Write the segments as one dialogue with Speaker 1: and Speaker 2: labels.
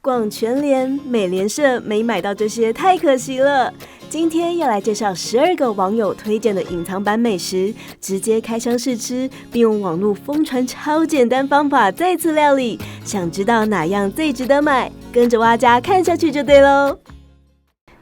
Speaker 1: 逛全联、美联社没买到这些太可惜了。今天要来介绍12个网友推荐的隐藏版美食，直接开箱试吃，并用网络疯传超简单方法再次料理。想知道哪样最值得买？跟着蛙家看下去就对咯。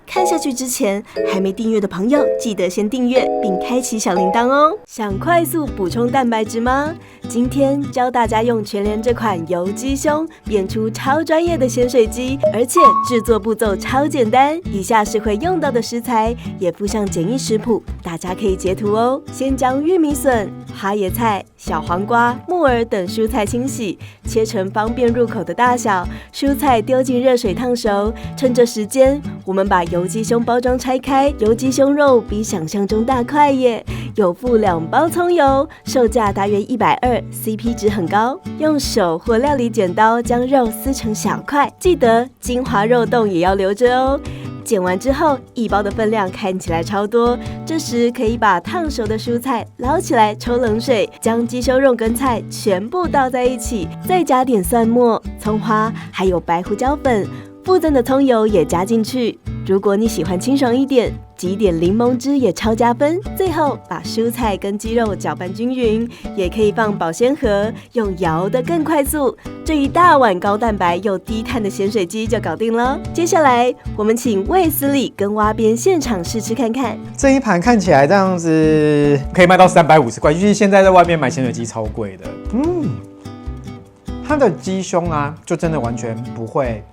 Speaker 1: 看下去之前，还没订阅的朋友记得先订阅并开启小铃铛哦。想快速补充蛋白质吗？今天教大家用全联这款油鸡胸变出超专业的咸水鸡，而且制作步骤超简单。以下是会用到的食材，也附上简易食谱，大家可以截图哦。先将玉米笋、花椰菜、小黄瓜、木耳等蔬菜清洗，切成方便入口的大小。蔬菜丢进热水烫熟，趁着时间，我们把油鸡胸包装拆开。油鸡胸肉比想象中大块耶，有附2包葱油，售价大约120，CP 值很高。用手或料理剪刀将肉撕成小块，记得精华肉冻也要留着哦。剪完之后，1包的分量看起来超多，这时可以把烫熟的蔬菜捞起来抽冷水，将鸡胸肉跟菜全部倒在一起，再加点蒜末、葱花，还有白胡椒粉，附赠的葱油也加进去。如果你喜欢清爽一点，挤点柠檬汁也超加分。最后把蔬菜跟鸡肉搅拌均匀，也可以放保鲜盒，用摇的更快速。这一大碗高蛋白又低碳的咸水鸡就搞定了。接下来我们请卫斯理跟蛙边现场试吃看看。
Speaker 2: 这一盘看起来这样子可以卖到350块，就是现在在外面买咸水鸡超贵的。它的鸡胸啊，就真的完全不会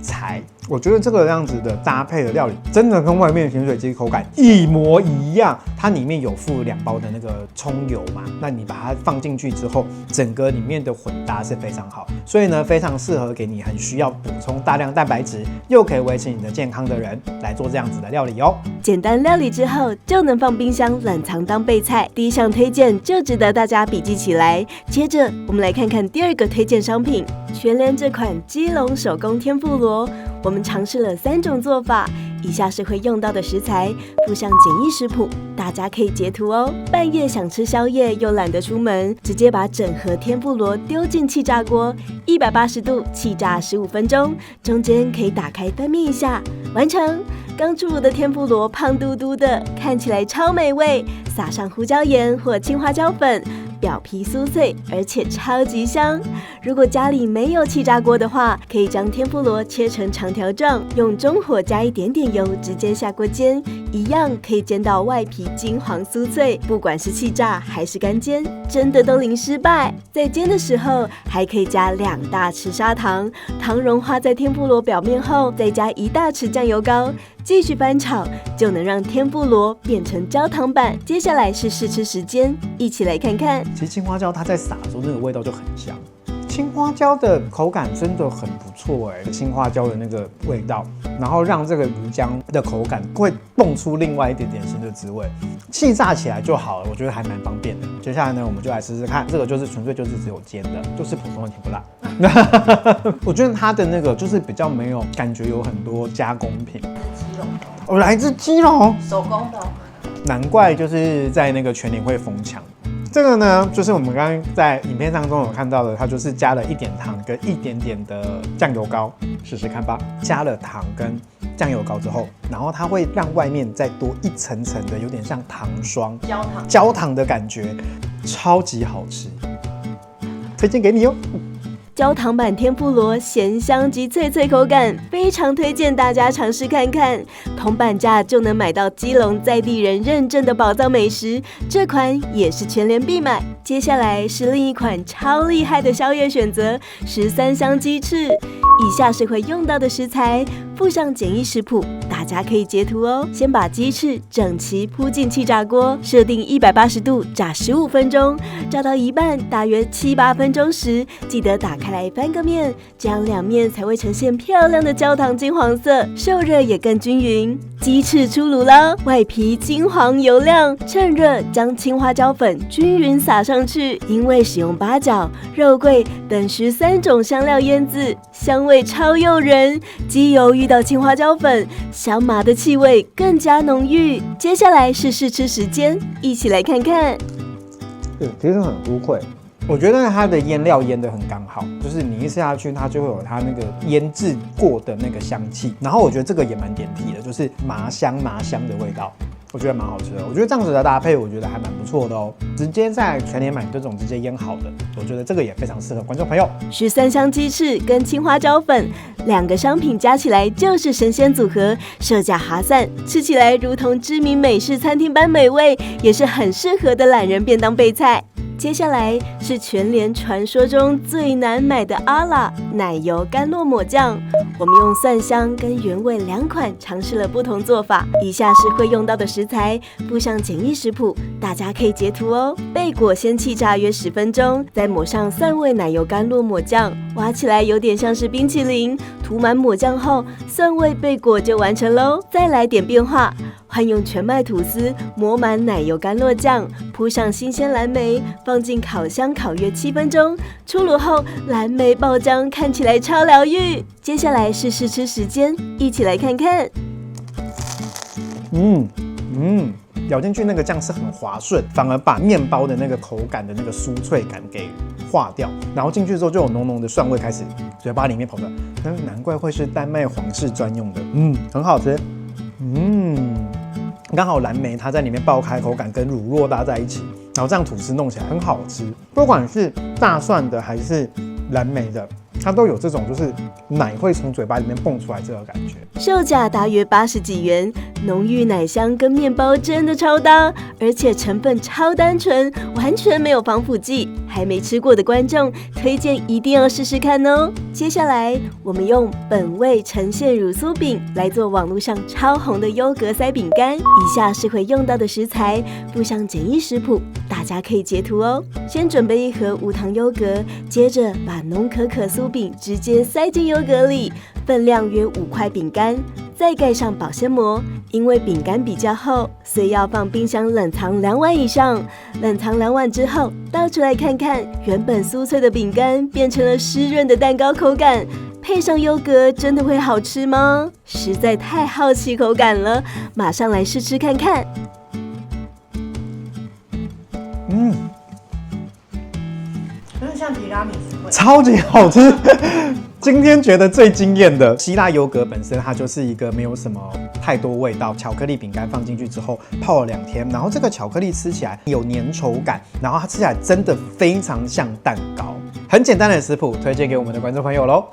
Speaker 2: 柴。我觉得这个样子的搭配的料理，真的跟外面的咸水鸡口感一模一样。它里面有附2包的那个葱油嘛，那你把它放进去之后，整个里面的混搭是非常好，所以呢，非常适合给你很需要补充大量蛋白质，又可以维持你的健康的人来做这样子的料理哦。
Speaker 1: 简单料理之后，就能放冰箱冷藏当备菜。第一项推荐就值得大家笔记起来。接着，我们来看看第2个推荐商品，全联这款基隆手工天妇罗。我们尝试了3种做法，以下是会用到的食材，附上简易食谱，大家可以截图哦。半夜想吃宵夜又懒得出门，直接把整盒天妇罗丢进气炸锅，180度气炸15分钟，中间可以打开翻面一下，完成。刚出炉的天妇罗胖嘟嘟的，看起来超美味，撒上胡椒盐或青花椒粉，表皮酥脆，而且超级香。如果家里没有气炸锅的话，可以将天妇罗切成长条状，用中火加一点点油，直接下锅煎，一样可以煎到外皮金黄酥脆。不管是气炸还是干煎，真的都零失败。在煎的时候，还可以加2大匙砂糖，糖融化在天妇罗表面后，再加1大匙酱油膏，继续翻炒，就能让天妇罗变成焦糖版。接下来是试吃时间，一起来看看。
Speaker 2: 其实青花椒它在撒的时候，那个味道就很香。青花椒的口感真的很不错青花椒的那个味道，然后让这个鱼浆的口感会蹦出另外一点点新的滋味。气炸起来就好了，我觉得还蛮方便的。接下来呢，我们就来试试看，这个就是纯粹就是只有煎的，就是普通的甜不辣。我觉得它的那个就是比较没有感觉有很多加工品。
Speaker 3: 基隆的，
Speaker 2: 我来自基隆，
Speaker 3: 手工的。
Speaker 2: 难怪就是在那个全联会疯抢。这个呢，就是我们刚刚在影片当中有看到的，它就是加了1点糖跟1点点的酱油膏，试试看吧。加了糖跟酱油膏之后，然后它会让外面再多一层层的，有点像糖霜、焦糖的感觉，超级好吃，推荐给你哦。
Speaker 1: 焦糖版天妇罗咸香及脆脆口感，非常推荐大家尝试看看。铜板价就能买到基隆在地人认证的宝藏美食，这款也是全联必买。接下来是另一款超厉害的宵夜选择——13香鸡翅。以下是会用到的食材，附上简易食谱，大家可以截图哦。先把鸡翅整齐铺进气炸锅，设定180度炸15分钟，炸到一半大约7-8分钟时，记得打开来翻个面，这样2面才会呈现漂亮的焦糖金黄色，受热也更均匀。鸡翅出炉了，外皮金黄油亮，趁热将青花椒粉均匀撒上去。因为使用八角、肉桂等13种香料腌制，香味超诱人。鸡油遇到青花椒粉，香麻的气味更加浓郁。接下来是试吃时间，一起来看看。
Speaker 2: 对，其实很酥脆，我觉得它的腌料腌得很刚好，就是你一吃下去，它就会有它那个腌制过的那个香气。然后我觉得这个也蛮点题的，就是麻香的味道。我觉得蛮好吃的，我觉得这样子的搭配，我觉得还蛮不错的哦。直接在全联买这种直接腌好的，我觉得这个也非常适合观众朋友。
Speaker 1: 13香鸡翅跟青花椒粉2个商品加起来就是神仙组合，售价划算，吃起来如同知名美式餐厅般美味，也是很适合的懒人便当备菜。接下来是全联传说中最难买的阿拉奶油甘露抹酱，我们用蒜香跟原味2款尝试了不同做法。以下是会用到的食材，附上简易食谱，大家可以截图哦。贝果先气炸约10分钟，再抹上蒜味奶油甘露抹酱，挖起来有点像是冰淇淋，涂满抹酱后，蒜味贝果就完成喽。再来点变化，换用全麦吐司抹满奶油甘露酱，铺上新鲜蓝莓，放进烤箱烤约7分钟，出炉后蓝莓爆浆，看起来超疗愈。接下来是试吃时间，一起来看看。
Speaker 2: 咬进去那个酱是很滑顺，反而把面包的那个口感的那个酥脆感给化掉，然后进去之后就有浓浓的蒜味开始嘴巴里面跑出来，难怪会是丹麦皇室专用的，很好吃，刚好蓝莓它在里面爆开，口感跟乳酪搭在一起，然后这样吐司弄起来很好吃，不管是大蒜的还是蓝莓的，它都有这种就是奶会从嘴巴里面蹦出来这个感觉。
Speaker 1: 售价大约80几元，浓郁奶香跟面包真的超搭，而且成分超单纯，完全没有防腐剂。还没吃过的观众，推荐一定要试试看哦。接下来我们用本味呈现乳酥饼来做网络上超红的优格塞饼干。以下是会用到的食材，附上简易食谱，大家可以截图哦。先准备1盒无糖优格，接着把浓可可酥饼直接塞进优格里，分量约5块饼干，再盖上保鲜膜。因为饼干比较厚，所以要放冰箱冷藏2晚以上。冷藏2晚之后，倒出来看看，原本酥脆的饼干变成了湿润的蛋糕口感，配上优格，真的会好吃吗？实在太好奇口感了，马上来试吃看看。
Speaker 3: 真的像提拉米苏味，
Speaker 2: 超级好吃。今天觉得最惊艳的希腊优格本身，它就是一个没有什么太多味道，巧克力饼干放进去之后泡了2天，然后这个巧克力吃起来有粘稠感，然后它吃起来真的非常像蛋糕。很简单的食谱推荐给我们的观众朋友喽，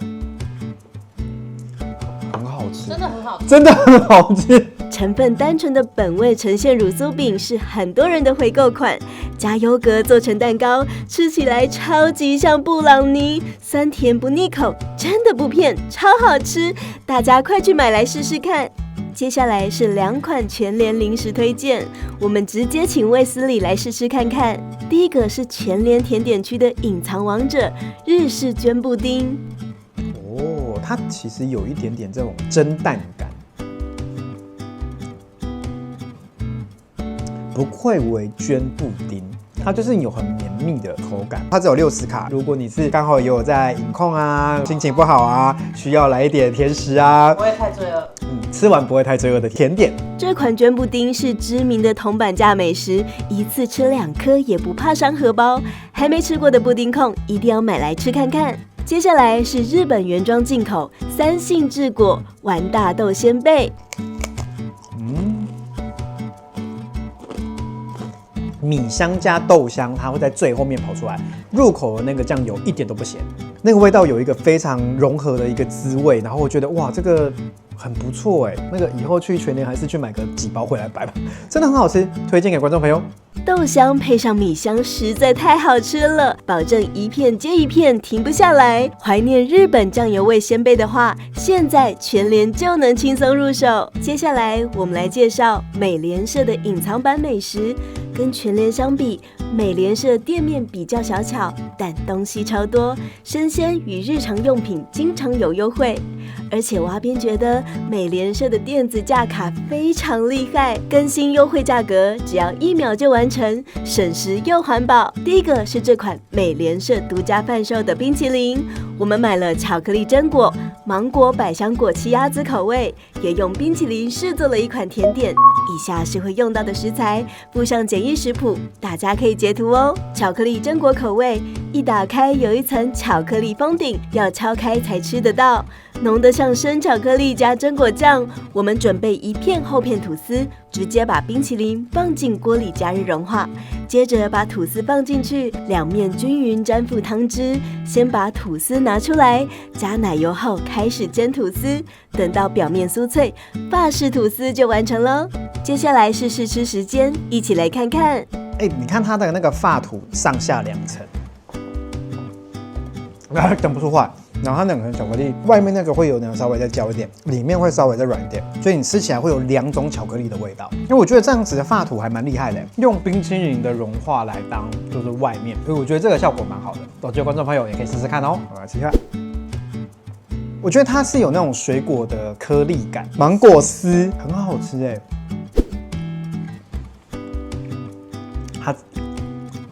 Speaker 2: 很好吃，
Speaker 3: 真的很好吃，
Speaker 2: 真的很好吃。
Speaker 1: 成分单纯的本味呈现乳酥饼是很多人的回购款，加优格做成蛋糕，吃起来超级像布朗尼，酸甜不腻口，真的不骗，超好吃，大家快去买来试试看。接下来是2款全联零食推荐，我们直接请卫斯理来试试看看。第一个是全联甜点区的隐藏王者日式卷布丁，
Speaker 2: 它其实有一点点这种蒸蛋感。不愧为卷布丁，它就是有很绵密的口感。它只有60卡，如果你是刚好也有在饮控啊，心情不好啊，需要来一点甜食啊，
Speaker 3: 不会太罪恶。
Speaker 2: 吃完不会太罪恶的甜点。
Speaker 1: 这款卷布丁是知名的铜板价美食，一次吃2颗也不怕伤荷包。还没吃过的布丁控一定要买来吃看看。接下来是日本原装进口3幸治果丸大豆鲜贝。
Speaker 2: 米香加豆香，它会在最后面跑出来，入口的那个酱油一点都不咸，那个味道有一个非常融合的一个滋味，然后我觉得哇，这个很不错哎，那个以后去全联还是去买个几包回来摆吧，真的很好吃，推荐给观众朋友。
Speaker 1: 豆香配上米香实在太好吃了，保证一片接一片停不下来。怀念日本酱油味鲜贝的话，现在全联就能轻松入手。接下来我们来介绍美联社的隐藏版美食。跟全联相比，美联社店面比较小巧，但东西超多，生鲜与日常用品经常有优惠。而且我阿边觉得美联社的电子价卡非常厉害，更新优惠价格只要1秒就完成，省时又环保。第一个是这款美联社独家贩售的冰淇淋，我们买了巧克力榛果、芒果百香果奇亚籽口味，也用冰淇淋试做了一款甜点。以下是会用到的食材，附上简易食谱，大家可以截图哦。巧克力榛果口味，一打开有一层巧克力封顶，要敲开才吃得到，浓得像生巧克力加榛果酱。我们准备一片厚片吐司，直接把冰淇淋放进锅里加热融化，接着把吐司放进去，两面均匀沾附汤汁。先把吐司拿出来，加奶油后开始煎吐司，等到表面酥脆，法式吐司就完成了。接下来是试吃时间，一起来看看。
Speaker 2: 你看它的那个法吐上下2层，等不出话。然后它2层巧克力，外面那个会有点稍微再焦一点，里面会稍微再软一点，所以你吃起来会有2种巧克力的味道。因为我觉得这样子的法吐还蛮厉害的，用冰淇淋的融化来当就是外面，所以我觉得这个效果蛮好的。有机会观众朋友也可以试试看哦。我来吃一下，我觉得它是有那种水果的颗粒感，芒果丝很好吃哎，它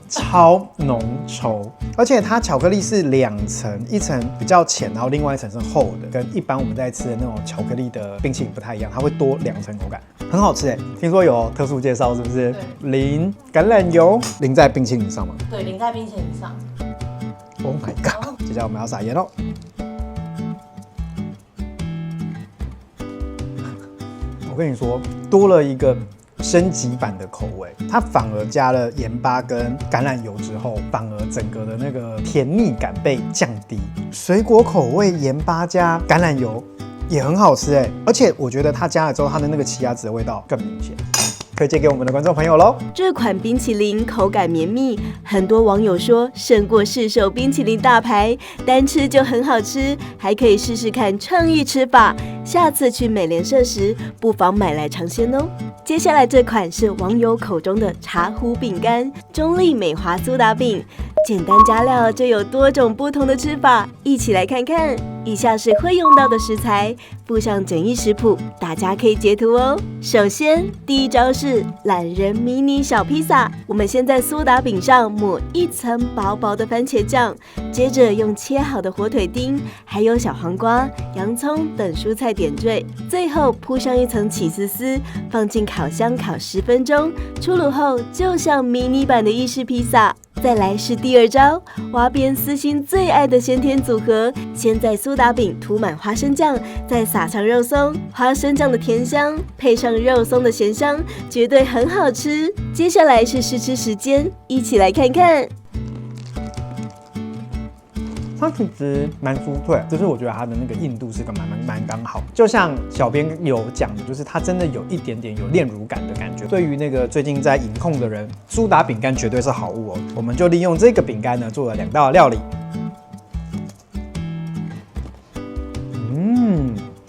Speaker 2: 超浓稠。而且它巧克力是2层，一层比较浅，然后另外一层是厚的，跟一般我们在吃的那种巧克力的冰淇淋不太一样，它会多2层口感，很好吃哎。听说有特殊介绍是不是？淋橄榄油，淋在冰淇淋上吗？
Speaker 3: 对，淋在冰淇淋上。
Speaker 2: Oh my god！ 接下来我们要撒盐喽。我跟你说，多了一个升级版的口味，它反而加了盐巴跟橄榄油之后，反而整个的那个甜腻感被降低。水果口味盐巴加橄榄油也很好吃哎，而且我觉得它加了之后，它的那个奇亚籽的味道更明显。推荐给我们的观众朋友喽！
Speaker 1: 这款冰淇淋口感绵密，很多网友说胜过市售冰淇淋大牌，单吃就很好吃，还可以试试看创意吃法。下次去美联社时，不妨买来尝鲜哦。接下来这款是网友口中的茶壶饼干，中立美华苏打饼，简单加料就有多种不同的吃法，一起来看看。以下是会用到的食材，附上简易食谱，大家可以截图哦。首先，第一招是懒人迷你小披萨。我们先在苏打饼上抹一层薄薄的番茄酱，接着用切好的火腿丁，还有小黄瓜、洋葱等蔬菜点缀，最后铺上一层起司丝，放进烤箱烤10分钟，出炉后就像迷你版的意式披萨。再来是第2招，挖边私心最爱的咸甜组合，先在苏打饼涂满花生酱，再撒上肉松，花生酱的甜香配上肉松的咸香，绝对很好吃。接下来是试吃时间，一起来看看。
Speaker 2: 它其实蛮酥脆，就是我觉得它的那个硬度是个蛮刚好，就像小编有讲的，就是它真的有一点点有炼乳感的感觉。对于那个最近在饮控的人，苏打饼干绝对是好物哦。我们就利用这个饼干呢，做了2道料理。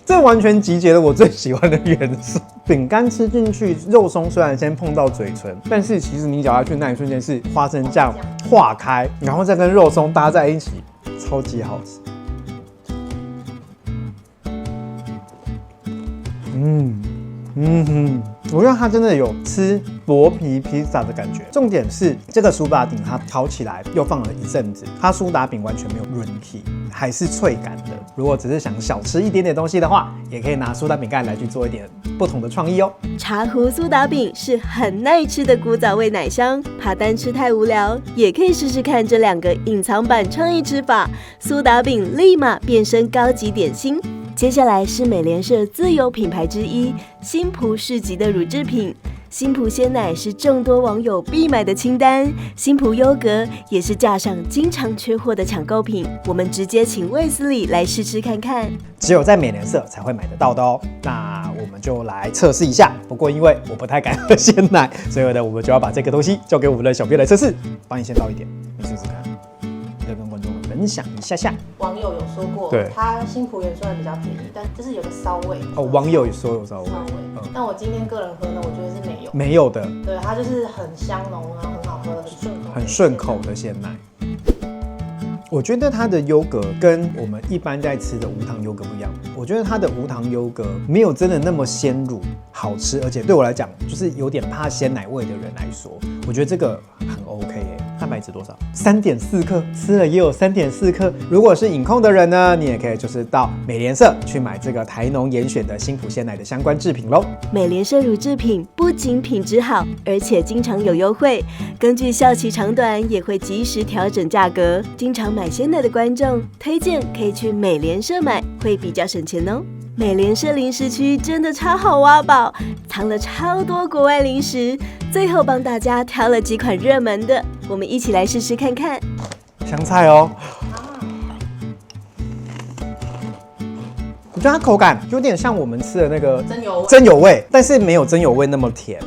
Speaker 2: 这完全集结了我最喜欢的元素。饼干吃进去，肉松虽然先碰到嘴唇，但是其实你咬下去那一瞬间是花生酱化开，然后再跟肉松搭在一起，超级好吃。我觉得它真的有吃薄皮披萨的感觉。重点是这个苏打饼它烤起来又放了一阵子，它苏打饼完全没有润皮，还是脆感的。如果只是想小吃一点点东西的话，也可以拿苏打饼干来去做一点不同的创意哦。
Speaker 1: 茶壶苏打饼是很耐吃的古早味奶香，怕单吃太无聊，也可以试试看这2个隐藏版创意吃法，苏打饼立马变身高级点心。接下来是美联社自有品牌之一新蒲市集的乳制品。新蒲鲜奶是众多网友必买的清单，新蒲优格也是架上经常缺货的抢购品。我们直接请卫斯理来试吃看看，
Speaker 2: 只有在美联社才会买得到的哦。那我们就来测试一下。不过因为我不太敢喝鲜奶，所以呢，我们就要把这个东西交给我们的小编来测试。帮你先倒一点，你试试看，再跟观众们分享一下。
Speaker 3: 网友有说过，
Speaker 2: 对，
Speaker 3: 它新蒲园虽然比较便宜，但就是有个骚味。
Speaker 2: 网友也说有骚味。
Speaker 3: 但我今天个人喝呢，我觉得是
Speaker 2: 没有的。
Speaker 3: 对，它就是很香浓，然后很好喝，
Speaker 2: 很顺口的鲜奶。我觉得它的优格跟我们一般在吃的无糖优格不一样。我觉得它的无糖优格没有真的那么鲜乳好吃，而且对我来讲，就是有点怕鲜奶味的人来说，我觉得这个很 OK 耶。蛋白质多少？3.4克，吃了也有3.4克。如果是饮控的人呢，你也可以就是到美联社去买这个台农严选的新普鲜奶的相关制品咯。
Speaker 1: 美联社乳制品不仅品质好，而且经常有优惠，根据效期长短也会及时调整价格。经常买鲜奶的观众推荐可以去美联社买，会比较省钱哦。美联社零食区真的超好挖宝，藏了超多国外零食，最后帮大家挑了几款热门的，我们一起来试试看看。
Speaker 2: 香菜哦，我觉得它口感有点像我们吃的那个
Speaker 3: 真
Speaker 2: 油味，但是没有真油味那么甜。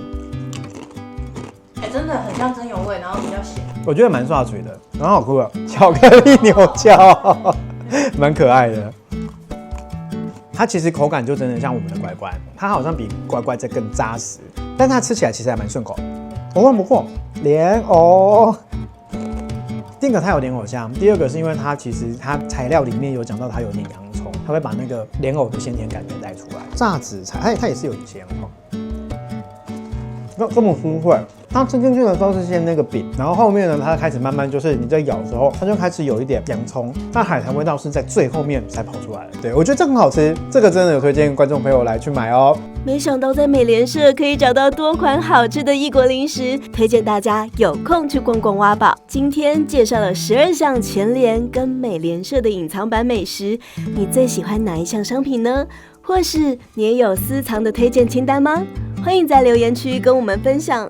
Speaker 3: 真的很像真油味，然后比较咸。
Speaker 2: 我觉得蛮刷嘴的，蛮好吃的，巧克力牛角，蛮可爱的。它其实口感就真的像我们的乖乖，它好像比乖乖再更扎实，但它吃起来其实还蛮顺口，口感不错。莲藕，第一个它有莲藕香，第二个是因为它其实它材料里面有讲到它有点洋葱，它会把那个莲藕的鲜甜感给带出来。炸紫菜，它也是有一些洋葱，这么酥脆。它吃进去的时候是先那个饼，然后后面呢，它开始慢慢就是你在咬的时候，它就开始有一点洋葱，但海苔味道是在最后面才跑出来的。对，我觉得这很好吃，这个真的有推荐观众朋友来去买哦。
Speaker 1: 没想到在美联社可以找到多款好吃的异国零食，推荐大家有空去逛逛挖宝。今天介绍了12项全联跟美联社的隐藏版美食，你最喜欢哪一项商品呢？或是你也有私藏的推荐清单吗？欢迎在留言区跟我们分享。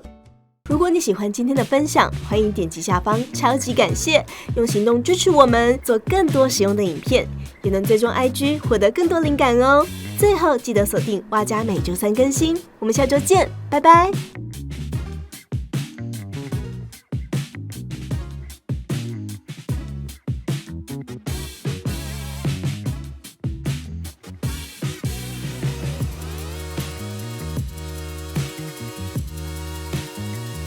Speaker 1: 如果你喜欢今天的分享，欢迎点击下方超级感谢，用行动支持我们做更多实用的影片，也能追踪 IG 获得更多灵感哦。最后记得锁定蛙家每周3更新，我们下周见，拜拜。